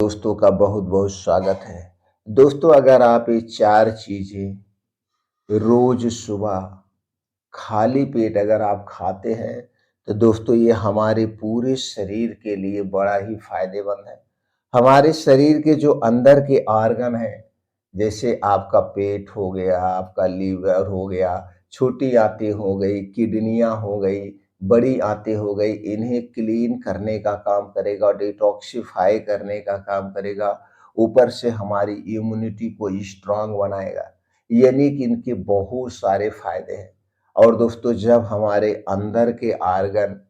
दोस्तों का बहुत बहुत स्वागत है। दोस्तों, अगर आप ये चार चीजें रोज सुबह खाली पेट अगर आप खाते हैं तो दोस्तों ये हमारे पूरे शरीर के लिए बड़ा ही फायदेमंद है। हमारे शरीर के जो अंदर के ऑर्गन हैं, जैसे आपका पेट हो गया, आपका लीवर हो गया, छोटी आंतें हो गई, किडनियां हो गई, बड़ी आंतें हो गई, इन्हें क्लीन करने का काम करेगा, डिटॉक्सिफाई करने का काम करेगा। ऊपर से हमारी इम्यूनिटी को स्ट्रांग बनाएगा। यानी कि इनके बहुत सारे फायदे हैं। और दोस्तों, जब हमारे अंदर के ऑर्गन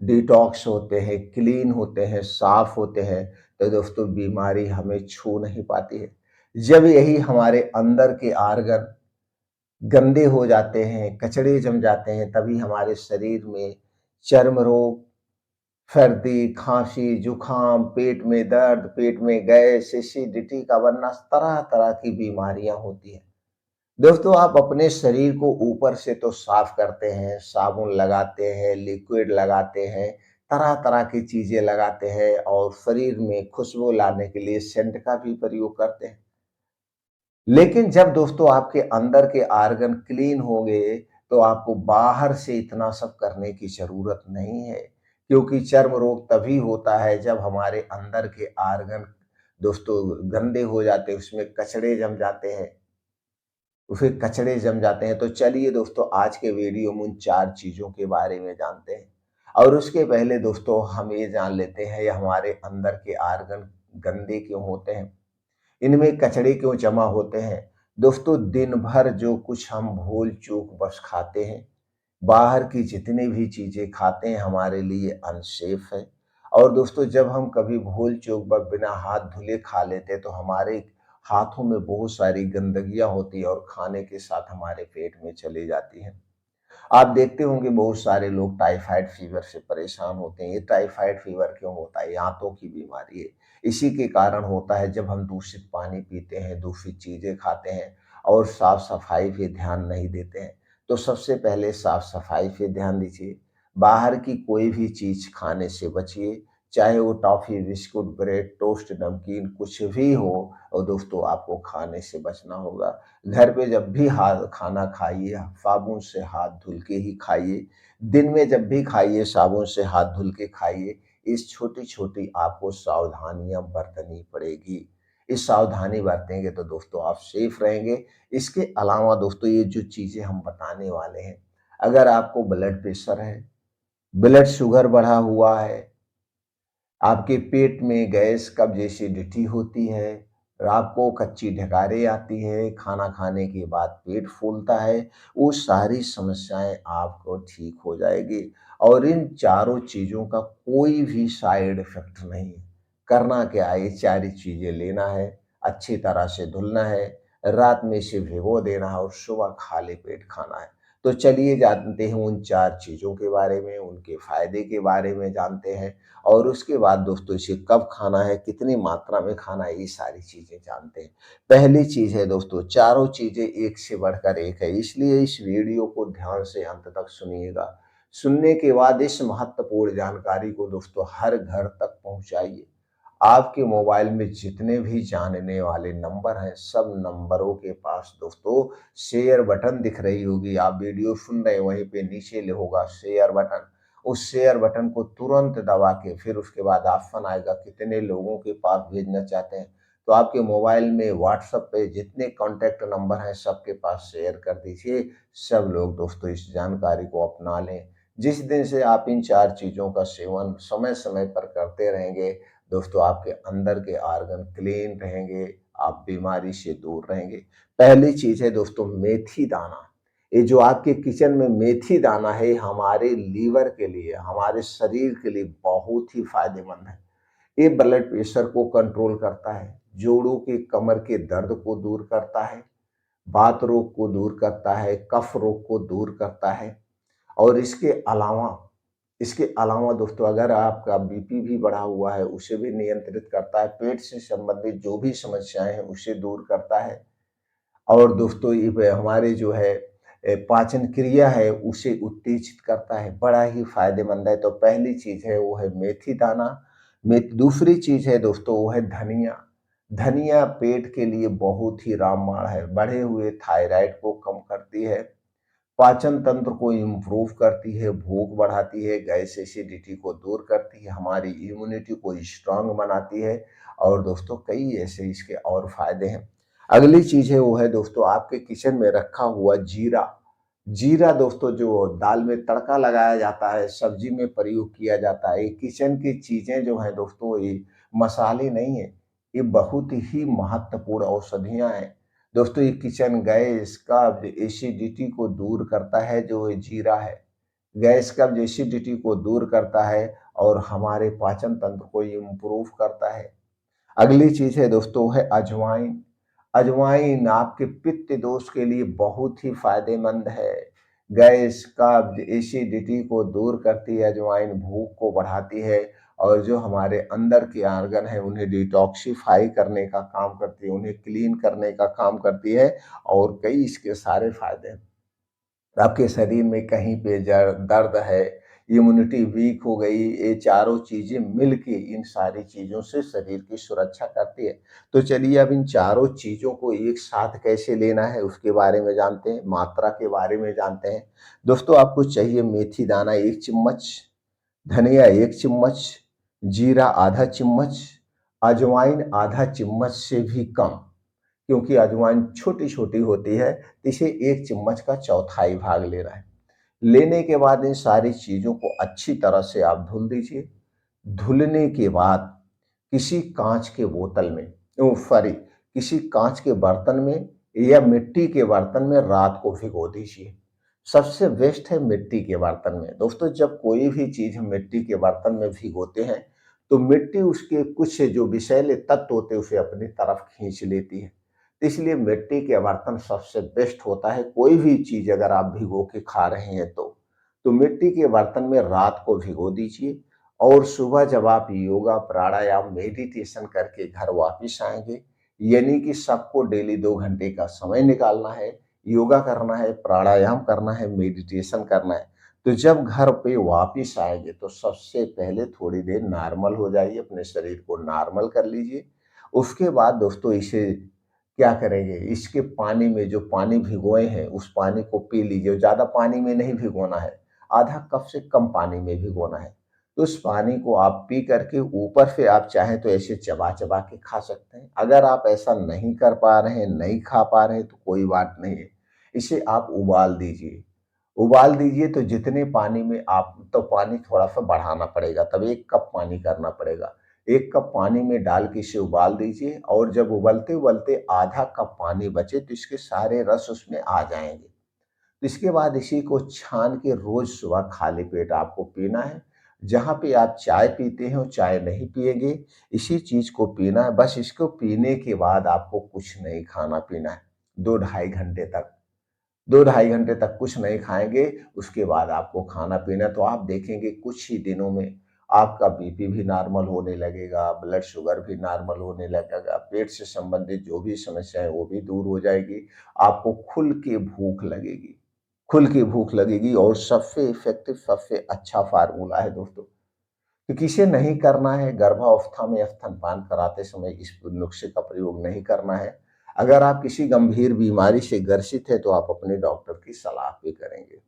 डिटॉक्स होते हैं, क्लीन होते हैं, साफ होते हैं, तो दोस्तों बीमारी हमें छू नहीं पाती है। जब यही हमारे अंदर के ऑर्गन गंदे हो जाते हैं, कचड़े जम जाते हैं, तभी हमारे शरीर में चर्म रोग, सर्दी, खांसी, जुकाम, पेट में दर्द, पेट में गैस, एसिडिटी का बनना, तरह तरह की बीमारियां होती हैं। दोस्तों, आप अपने शरीर को ऊपर से तो साफ करते हैं, साबुन लगाते हैं, लिक्विड लगाते हैं, तरह तरह की चीजें लगाते हैं और शरीर में खुशबू लाने के लिए सेंट का भी प्रयोग करते हैं। लेकिन जब दोस्तों आपके अंदर के ऑर्गन क्लीन होंगे तो आपको बाहर से इतना सब करने की जरूरत नहीं है। क्योंकि चर्म रोग तभी होता है जब हमारे अंदर के ऑर्गन दोस्तों गंदे हो जाते हैं, उसमें कचड़े जम जाते हैं, फिर कचड़े जम जाते हैं। तो चलिए दोस्तों, आज के वीडियो में उन चार चीजों के बारे में जानते हैं। और उसके पहले दोस्तों हम ये जान लेते हैं ये हमारे अंदर के ऑर्गन गंदे क्यों होते हैं, इनमें कचड़े क्यों जमा होते हैं। दोस्तों, दिन भर जो कुछ हम भूल चूक बस खाते हैं, बाहर की जितनी भी चीजें खाते हैं हमारे लिए अनसेफ है। और दोस्तों, जब हम कभी भूल चूक बस बिना हाथ धुले खा लेते हैं तो हमारे हाथों में बहुत सारी गंदगियां होती है और खाने के साथ हमारे पेट में चली जाती है। आप देखते होंगे बहुत सारे लोग टाइफाइड फीवर से परेशान होते हैं। ये टाइफाइड फीवर क्यों होता है? ये आंतों की बीमारी है। इसी के कारण होता है जब हम दूषित पानी पीते हैं, दूषित चीजें खाते हैं और साफ सफाई पे ध्यान नहीं देते हैं। तो सबसे पहले साफ सफाई पे ध्यान दीजिए। बाहर की कोई भी चीज खाने से बचिए, चाहे वो टॉफी, बिस्कुट, ब्रेड, टोस्ट, नमकीन कुछ भी हो। और दोस्तों, आपको खाने से बचना होगा। घर पे जब भी हाथ खाना खाइए, साबुन से हाथ धुल के ही खाइए। दिन में जब भी खाइए, साबुन से हाथ धुल के खाइए। इस छोटी-छोटी आपको सावधानियाँ बरतनी पड़ेगी। इस सावधानी बरतेंगे तो दोस्तों आप सेफ रहेंगे। इसके अलावा दोस्तों, ये जो चीज़ें हम बताने वाले हैं, अगर आपको ब्लड प्रेशर है, ब्लड शुगर बढ़ा हुआ है, आपके पेट में गैस, कब्ज, एसिडिटी होती है, आपको कच्ची ढकारें आती है, खाना खाने के बाद पेट फूलता है, वो सारी समस्याएं आपको ठीक हो जाएगी। और इन चारों चीज़ों का कोई भी साइड इफेक्ट नहीं है। करना क्या है? ये चार चीज़ें लेना है, अच्छी तरह से धुलना है, रात में इसे भिगो देना है और सुबह खाली पेट खाना है। तो चलिए जानते हैं उन चार चीज़ों के बारे में, उनके फायदे के बारे में जानते हैं। और उसके बाद दोस्तों इसे कब खाना है, कितनी मात्रा में खाना है, ये सारी चीजें जानते हैं। पहली चीज है दोस्तों, चारों चीजें एक से बढ़कर एक है, इसलिए इस वीडियो को ध्यान से अंत तक सुनिएगा। सुनने के बाद इस महत्वपूर्ण जानकारी को दोस्तों हर घर तक पहुंचाइए। आपके मोबाइल में जितने भी जानने वाले नंबर हैं, सब नंबरों के पास दोस्तों शेयर बटन दिख रही होगी। आप वीडियो सुन रहे हैं, वहीं पे नीचे होगा शेयर बटन। उस शेयर बटन को तुरंत दबा के फिर उसके बाद ऑप्शन आएगा कितने लोगों के पास भेजना चाहते हैं। तो आपके मोबाइल में व्हाट्सएप पे जितने कॉन्टैक्ट नंबर हैं सबके पास शेयर कर दीजिए। सब लोग दोस्तों इस जानकारी को अपना लें। जिस दिन से आप इन चार चीज़ों का सेवन समय समय पर करते रहेंगे दोस्तों, आपके अंदर के ऑर्गन क्लीन रहेंगे, आप बीमारी से दूर रहेंगे। पहली चीज़ है दोस्तों मेथी दाना। ये जो आपके किचन में मेथी दाना है, हमारे लीवर के लिए, हमारे शरीर के लिए बहुत ही फायदेमंद है। ये ब्लड प्रेशर को कंट्रोल करता है, जोड़ों के कमर के दर्द को दूर करता है, बात रोग को दूर करता है, कफ रोग को दूर करता है। और इसके अलावा दोस्तों, अगर आपका बीपी भी बढ़ा हुआ है उसे भी नियंत्रित करता है, पेट से संबंधित जो भी समस्याएं हैं उसे दूर करता है। और दोस्तों, ये हमारे जो है पाचन क्रिया है उसे उत्तेजित करता है, बड़ा ही फायदेमंद है। तो पहली चीज है वो है मेथी दाना। दूसरी चीज़ है दोस्तों वो है धनिया। धनिया पेट के लिए बहुत ही रामबाण है, बढ़े हुए थायराइड को कम करती है, पाचन तंत्र को इम्प्रूव करती है, भूख बढ़ाती है, गैस एसिडिटी को दूर करती है, हमारी इम्यूनिटी को स्ट्रांग बनाती है और दोस्तों कई ऐसे इसके और फायदे हैं। अगली चीज़ है वो है दोस्तों आपके किचन में रखा हुआ जीरा। जीरा दोस्तों जो दाल में तड़का लगाया जाता है, सब्जी में प्रयोग किया जाता है, ये किचन की चीज़ें जो हैं दोस्तों ये मसाले नहीं है, ये बहुत ही महत्वपूर्ण औषधियाँ हैं। दोस्तों ये किचन गैस, कब्ज, एसिडिटी को दूर करता है जो ये जीरा है। गैस, कब्ज, एसिडिटी को दूर करता है और हमारे पाचन तंत्र को इम्प्रूव करता है। अगली चीज़ है दोस्तों है अजवाइन। अजवाइन आपके पित्त दोष के लिए बहुत ही फायदेमंद है। गैस, कब्ज, एसिडिटी को दूर करती है अजवाइन, भूख को बढ़ाती है और जो हमारे अंदर के आर्गन है उन्हें डिटॉक्सिफाई करने का काम करती है, उन्हें क्लीन करने का काम करती है और कई इसके सारे फायदे हैं। आपके शरीर में कहीं पे दर्द है, इम्यूनिटी वीक हो गई, ये चारों चीज़ें मिलके इन सारी चीज़ों से शरीर की सुरक्षा करती है। तो चलिए अब इन चारों चीज़ों को एक साथ कैसे लेना है उसके बारे में जानते हैं, मात्रा के बारे में जानते हैं। दोस्तों आपको चाहिए मेथी दाना 1 चम्मच, धनिया 1 चम्मच, जीरा आधा चम्मच, अजवाइन आधा चम्मच से भी कम। क्योंकि अजवाइन छोटी-छोटी होती है, तो इसे 1 चम्मच का चौथाई भाग लेना है। लेने के बाद इन सारी चीज़ों को अच्छी तरह से आप धुल दीजिए। धुलने के बाद किसी काँच के बोतल में सॉरी किसी काँच के बर्तन में या मिट्टी के बर्तन में रात को भिगो दीजिए। सबसे बेस्ट है मिट्टी के बर्तन में। दोस्तों जब कोई भी चीज़ हम मिट्टी के बर्तन में भिगोते हैं, तो मिट्टी उसके कुछ जो विषैले तत्व होते हैं उसे अपनी तरफ खींच लेती है। इसलिए मिट्टी के बर्तन सबसे बेस्ट होता है, कोई भी चीज़ अगर आप भिगो के खा रहे हैं तो मिट्टी के बर्तन में रात को भिगो दीजिए और सुबह जब आप योगा, प्राणायाम, मेडिटेशन करके घर वापिस आएँगे, यानी कि सबको डेली 2 घंटे का समय निकालना है, योगा करना है, प्राणायाम करना है, मेडिटेशन करना है। तो जब घर पे वापिस आएँगे तो सबसे पहले थोड़ी देर नॉर्मल हो जाइए, अपने शरीर को नॉर्मल कर लीजिए। उसके बाद दोस्तों इसे क्या करेंगे, इसके पानी में जो पानी भिगोए हैं उस पानी को पी लीजिए, ज़्यादा पानी में नहीं भिगोना है, आधा कप से कम पानी में भिगोना है। तो उस पानी को आप पी करके ऊपर से आप चाहें तो ऐसे चबा-चबा के खा सकते हैं। अगर आप ऐसा नहीं कर पा रहे हैं, नहीं खा पा रहे हैं तो कोई बात नहीं है, इसे आप उबाल दीजिए। उबाल दीजिए तो जितने पानी में आप तो पानी थोड़ा-सा बढ़ाना पड़ेगा, तब 1 कप पानी करना पड़ेगा। 1 कप पानी में डाल के इसे उबाल दीजिए और जब उबलते-उबलते आधा कप पानी बचे तो इसके सारे रस उसमें आ जाएँगे। तो इसके बाद इसी को छान के रोज़ सुबह खाली पेट आपको पीना है। जहाँ पे आप चाय पीते हो, चाय नहीं पिएँगे, इसी चीज़ को पीना है। बस इसको पीने के बाद आपको कुछ नहीं खाना-पीना है, 2 ढाई घंटे तक। 2 ढाई घंटे तक कुछ नहीं खाएँगे, उसके बाद आपको खाना-पीना तो आप देखेंगे कुछ ही दिनों में आपका बीपी भी नॉर्मल होने लगेगा, ब्लड शुगर भी नॉर्मल होने लगेगा, पेट से संबंधित जो भी समस्या है वो भी दूर हो जाएगी, आपको खुल के भूख लगेगी। खुल के भूख लगेगी और सबसे इफ़ेक्टिव, सबसे अच्छा फ़ॉर्मूला है दोस्तों। क्योंकि इसे नहीं करना है, गर्भावस्था में स्तनपान कराते समय इस नुस्खे का प्रयोग नहीं करना है। अगर आप किसी गंभीर बीमारी से ग्रसित हैं, तो आप अपने डॉक्टर की सलाह भी करेंगे।